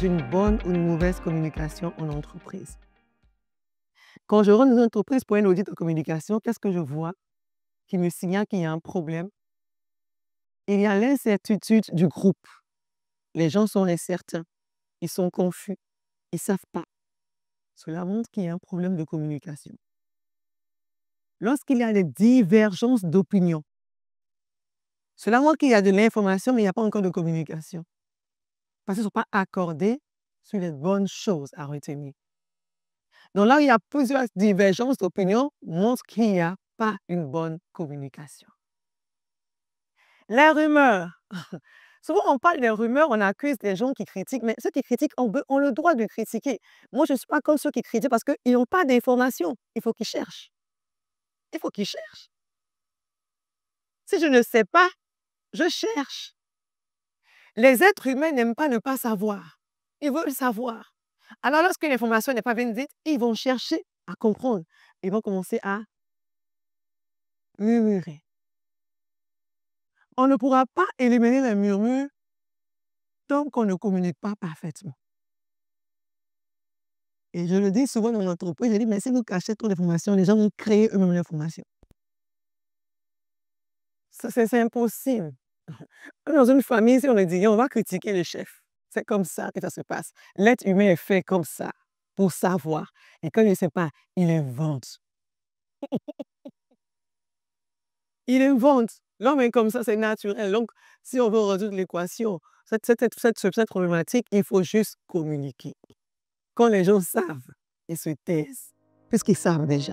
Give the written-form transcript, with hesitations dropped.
d'une bonne ou une mauvaise communication en entreprise? Quand je rentre dans une entreprise pour un audit de communication, qu'est-ce que je vois qui me signale qu'il y a un problème? Il y a l'incertitude du groupe. Les gens sont incertains, ils sont confus, ils ne savent pas. Cela montre qu'il y a un problème de communication. Lorsqu'il y a des divergences d'opinion, cela montre qu'il y a de l'information, mais il n'y a pas encore de communication. Parce qu'ils ne sont pas accordés sur les bonnes choses à retenir. Donc là, il y a plusieurs divergences d'opinion, montre qu'il n'y a pas une bonne communication. Les rumeurs. Souvent, on parle des rumeurs, on accuse des gens qui critiquent, mais ceux qui critiquent ont le droit de critiquer. Moi, je ne suis pas comme ceux qui critiquent parce qu'ils n'ont pas d'informations. Il faut qu'ils cherchent. Il faut qu'ils cherchent. Si je ne sais pas, je cherche. Les êtres humains n'aiment pas ne pas savoir. Ils veulent savoir. Alors, lorsqu'une information n'est pas bien dite, ils vont chercher à comprendre. Ils vont commencer à murmurer. On ne pourra pas éliminer les murmures tant qu'on ne communique pas parfaitement. Et je le dis souvent dans l'entreprise, je dis, mais si vous cachez trop d'informations, les gens vont créer eux-mêmes l'information. C'est impossible. Dans une famille, si on le dit, on va critiquer le chef. C'est comme ça que ça se passe. L'être humain est fait comme ça, pour savoir. Et quand il ne sait pas, il invente. Il invente. L'homme est comme ça, c'est naturel. Donc, si on veut résoudre l'équation, cette problématique, il faut juste communiquer. Quand les gens savent, ils se taisent, puisqu'ils savent déjà.